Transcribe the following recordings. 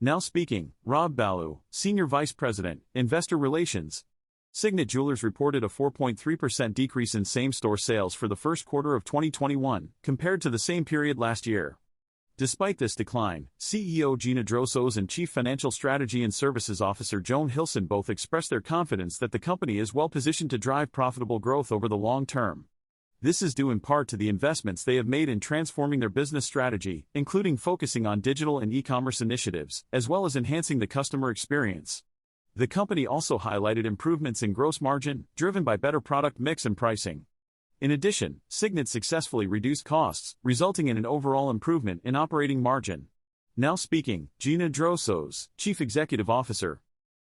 Now speaking, Rob Ballou, Senior Vice President, Investor Relations. Signet Jewelers reported a 4.3% decrease in same-store sales for the first quarter of 2021, compared to the same period last year. Despite this decline, CEO Gina Drosos and Chief Financial Strategy and Services Officer Joan Hilson both expressed their confidence that the company is well-positioned to drive profitable growth over the long term. This is due in part to the investments they have made in transforming their business strategy, including focusing on digital and e-commerce initiatives, as well as enhancing the customer experience. The company also highlighted improvements in gross margin, driven by better product mix and pricing. In addition, Signet successfully reduced costs, resulting in an overall improvement in operating margin. Now speaking, Gina Drosos, Chief Executive Officer.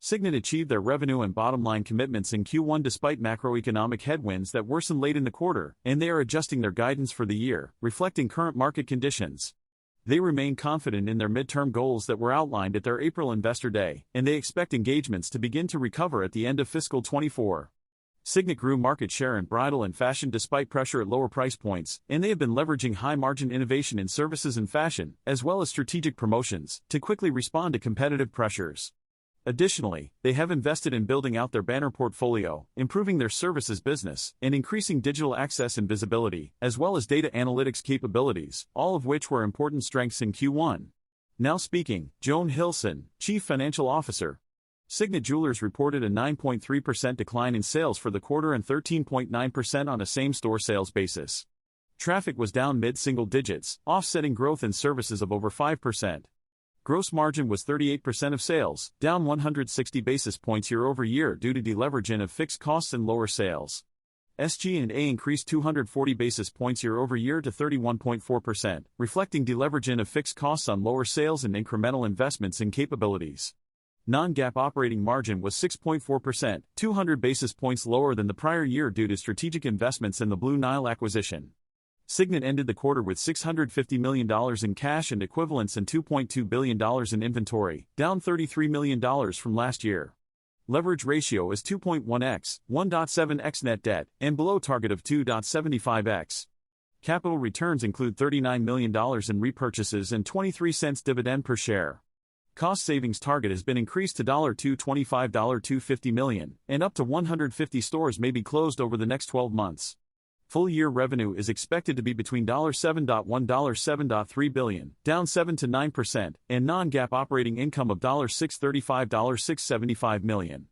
Signet achieved their revenue and bottom-line commitments in Q1 despite macroeconomic headwinds that worsened late in the quarter, and they are adjusting their guidance for the year, reflecting current market conditions. They remain confident in their midterm goals that were outlined at their April Investor Day, and they expect engagements to begin to recover at the end of fiscal 24. Signet grew market share in bridal and fashion despite pressure at lower price points, and they have been leveraging high-margin innovation in services and fashion, as well as strategic promotions, to quickly respond to competitive pressures. Additionally, they have invested in building out their banner portfolio, improving their services business, and increasing digital access and visibility, as well as data analytics capabilities, all of which were important strengths in Q1. Now speaking, Joan Hilson, Chief Financial Officer. Signet Jewelers reported a 9.3% decline in sales for the quarter and 13.9% on a same-store sales basis. Traffic was down mid-single digits, offsetting growth in services of over 5%. Gross margin was 38% of sales, down 160 basis points year-over-year due to deleveraging of fixed costs and lower sales. SG&A increased 240 basis points year-over-year to 31.4%, reflecting deleveraging of fixed costs on lower sales and incremental investments in capabilities. Non-GAAP operating margin was 6.4%, 200 basis points lower than the prior year due to strategic investments in the Blue Nile acquisition. Signet ended the quarter with $650 million in cash and equivalents and $2.2 billion in inventory, down $33 million from last year. Leverage ratio is 2.1x, 1.7x net debt, and below target of 2.75x. Capital returns include $39 million in repurchases and 23 cents dividend per share. Cost savings target has been increased to $225 $250 million, and up to 150 stores may be closed over the next 12 months. Full-year revenue is expected to be between $7.1 $7.3 billion, down 7 to 9%, and non-GAAP operating income of $635 $675 million.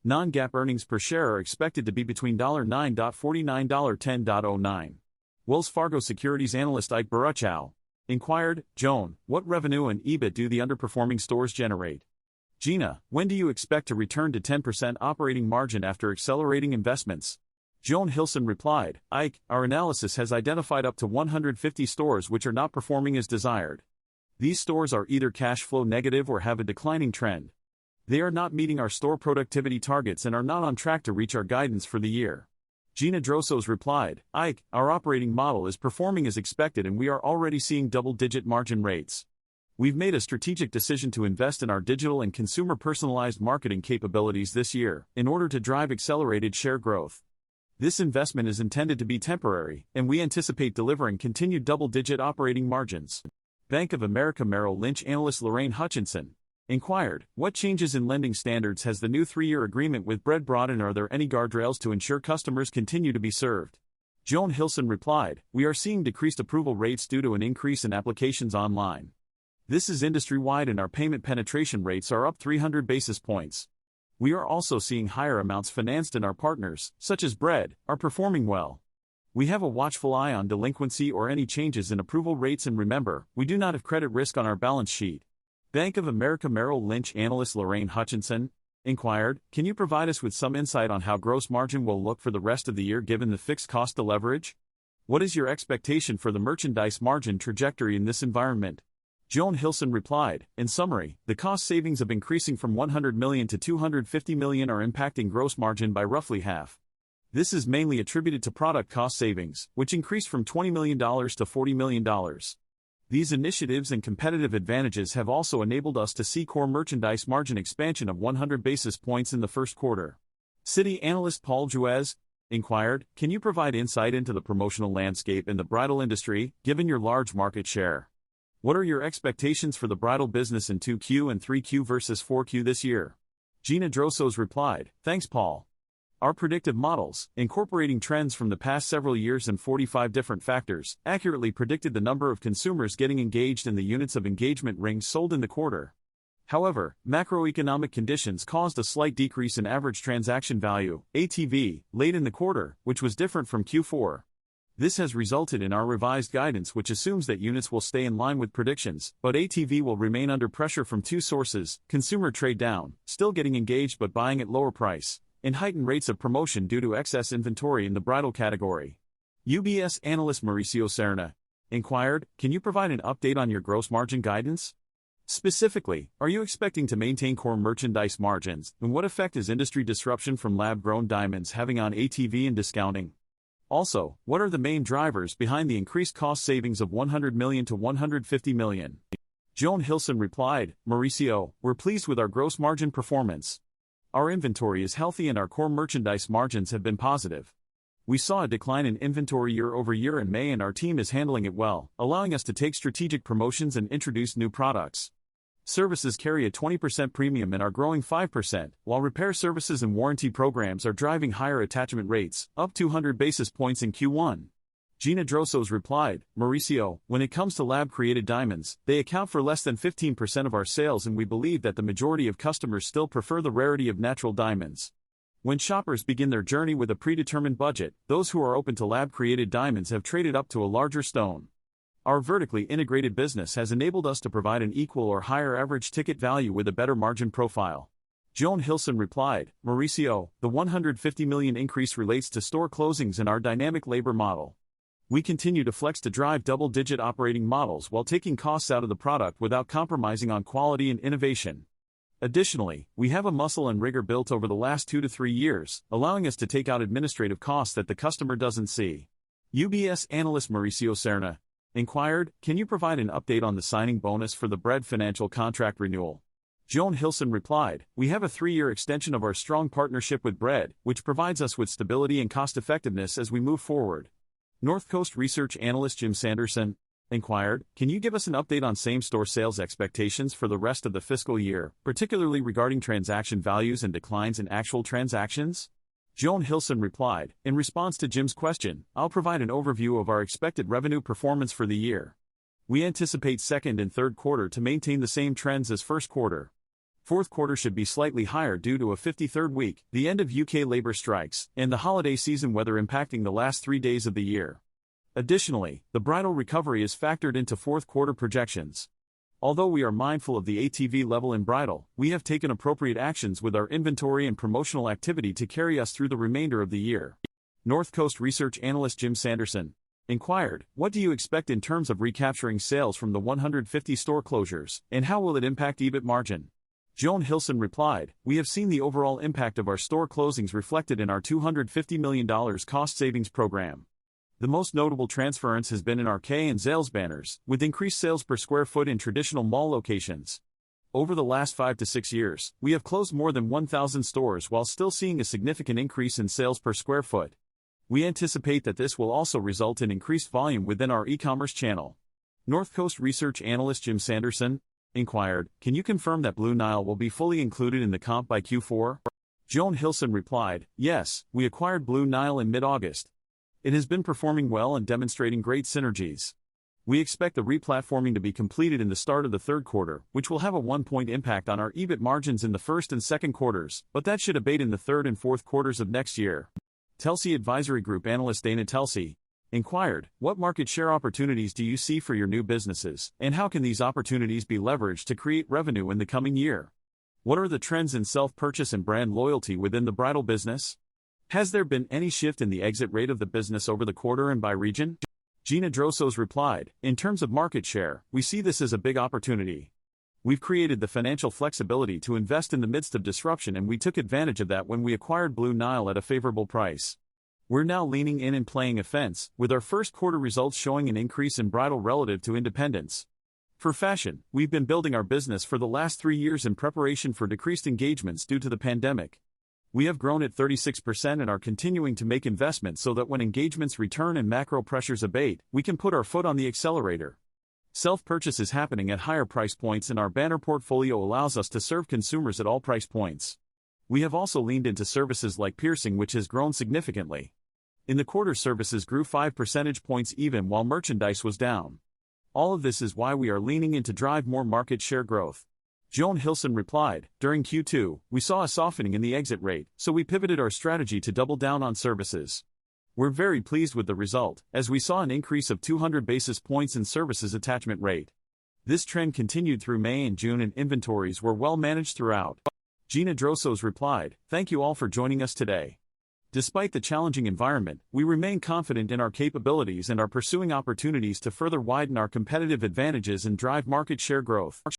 Non-GAAP earnings per share are expected to be between $9.49 $10.09. Wells Fargo Securities analyst Ike Boruchow inquired, Joan, what revenue and EBIT do the underperforming stores generate? Gina, when do you expect to return to 10% operating margin after accelerating investments? Joan Hilson replied, Ike, our analysis has identified up to 150 stores which are not performing as desired. These stores are either cash flow negative or have a declining trend. They are not meeting our store productivity targets and are not on track to reach our guidance for the year. Gina Drosos replied, Ike, our operating model is performing as expected and we are already seeing double-digit margin rates. We've made a strategic decision to invest in our digital and consumer personalized marketing capabilities this year, in order to drive accelerated share growth. This investment is intended to be temporary, and we anticipate delivering continued double-digit operating margins. Bank of America Merrill Lynch analyst Lorraine Hutchinson inquired, what changes in lending standards has the new 3-year agreement with Bread brought and are there any guardrails to ensure customers continue to be served? Joan Hilson replied, we are seeing decreased approval rates due to an increase in applications online. This is industry-wide and our payment penetration rates are up 300 basis points. We are also seeing higher amounts financed and our partners, such as Bread, are performing well. We have a watchful eye on delinquency or any changes in approval rates and remember, we do not have credit risk on our balance sheet. Bank of America Merrill Lynch analyst Lorraine Hutchinson inquired, can you provide us with some insight on how gross margin will look for the rest of the year given the fixed cost deleverage? What is your expectation for the merchandise margin trajectory in this environment? Joan Hilson replied, in summary, the cost savings of increasing from $100 million to $250 million are impacting gross margin by roughly half. This is mainly attributed to product cost savings, which increased from $20 million to $40 million. These initiatives and competitive advantages have also enabled us to see core merchandise margin expansion of 100 basis points in the first quarter. Citi analyst Paul Juez inquired, can you provide insight into the promotional landscape in the bridal industry, given your large market share? What are your expectations for the bridal business in 2Q and 3Q versus 4Q this year? Gina Drosos replied, "Thanks, Paul. Our predictive models, incorporating trends from the past several years and 45 different factors, accurately predicted the number of consumers getting engaged and the units of engagement rings sold in the quarter. However, macroeconomic conditions caused a slight decrease in average transaction value, ATV, late in the quarter, which was different from Q4. This has resulted in our revised guidance, which assumes that units will stay in line with predictions, but ATV will remain under pressure from two sources: consumer trade down, still getting engaged but buying at lower price, and heightened rates of promotion due to excess inventory in the bridal category." UBS analyst Mauricio Serna inquired, "Can you provide an update on your gross margin guidance? Specifically, are you expecting to maintain core merchandise margins, and what effect is industry disruption from lab-grown diamonds having on ATV and discounting? Also, what are the main drivers behind the increased cost savings of $100 million to $150 million? Joan Hilson replied, "Mauricio, we're pleased with our gross margin performance. Our inventory is healthy and our core merchandise margins have been positive. We saw a decline in inventory year over year in May, and our team is handling it well, allowing us to take strategic promotions and introduce new products. Services carry a 20% premium and are growing 5%, while repair services and warranty programs are driving higher attachment rates, up 200 basis points in Q1. Gina Drosos replied, "Mauricio, when it comes to lab-created diamonds, they account for less than 15% of our sales, and we believe that the majority of customers still prefer the rarity of natural diamonds. When shoppers begin their journey with a predetermined budget, those who are open to lab-created diamonds have traded up to a larger stone. Our vertically integrated business has enabled us to provide an equal or higher average ticket value with a better margin profile." Joan Hilson replied, "Mauricio, the $150 million increase relates to store closings and our dynamic labor model. We continue to flex to drive double-digit operating models while taking costs out of the product without compromising on quality and innovation. Additionally, we have a muscle and rigor built over the last 2 to 3 years, allowing us to take out administrative costs that the customer doesn't see." UBS analyst Mauricio Serna inquired, "Can you provide an update on the signing bonus for the Bread financial contract renewal?" Joan Hilson replied, "We have a 3-year extension of our strong partnership with Bread, which provides us with stability and cost-effectiveness as we move forward." Northcoast research analyst Jim Sanderson inquired, "Can you give us an update on same-store sales expectations for the rest of the fiscal year, particularly regarding transaction values and declines in actual transactions?" Joan Hilson replied, "In response to Jim's question, I'll provide an overview of our expected revenue performance for the year. We anticipate second and third quarter to maintain the same trends as first quarter. Fourth quarter should be slightly higher due to a 53rd week, the end of UK labor strikes, and the holiday season weather impacting the last 3 days of the year. Additionally, the bridal recovery is factored into fourth quarter projections. Although we are mindful of the ATV level in bridal, we have taken appropriate actions with our inventory and promotional activity to carry us through the remainder of the year." Northcoast research analyst Jim Sanderson inquired, "What do you expect in terms of recapturing sales from the 150 store closures, and how will it impact EBIT margin?" Joan Hilson replied, "We have seen the overall impact of our store closings reflected in our $250 million cost savings program. The most notable transference has been in our K and Zales banners, with increased sales per square foot in traditional mall locations. Over the last 5 to 6 years, we have closed more than 1,000 stores while still seeing a significant increase in sales per square foot. We anticipate that this will also result in increased volume within our e-commerce channel." Northcoast research analyst Jim Sanderson inquired, "Can you confirm that Blue Nile will be fully included in the comp by Q4? Joan Hilson replied, "Yes, we acquired Blue Nile in mid-August. It has been performing well and demonstrating great synergies. We expect the replatforming to be completed in the start of the third quarter, which will have a 1-point impact on our EBIT margins in the first and second quarters, but that should abate in the third and fourth quarters of next year." Telsey Advisory Group analyst Dana Telsey inquired, "What market share opportunities do you see for your new businesses, and how can these opportunities be leveraged to create revenue in the coming year? What are the trends in self-purchase and brand loyalty within the bridal business? Has there been any shift in the exit rate of the business over the quarter and by region?" Gina Drosos replied, "In terms of market share, we see this as a big opportunity. We've created the financial flexibility to invest in the midst of disruption, and we took advantage of that when we acquired Blue Nile at a favorable price. We're now leaning in and playing offense, with our first quarter results showing an increase in bridal relative to independents. For fashion, we've been building our business for the last 3 years in preparation for decreased engagements due to the pandemic. We have grown at 36% and are continuing to make investments so that when engagements return and macro pressures abate, we can put our foot on the accelerator. Self-purchase is happening at higher price points, and our banner portfolio allows us to serve consumers at all price points. We have also leaned into services like piercing, which has grown significantly. In the quarter, services grew 5 percentage points even while merchandise was down. All of this is why we are leaning in to drive more market share growth. Joan Hilson replied, during Q2, we saw a softening in the exit rate, so we pivoted our strategy to double down on services. We're very pleased with the result, as we saw an increase of 200 basis points in services attachment rate. This trend continued through May and June, and inventories were well managed throughout. Gina Drosos replied, thank you all for joining us today. Despite the challenging environment, we remain confident in our capabilities and are pursuing opportunities to further widen our competitive advantages and drive market share growth.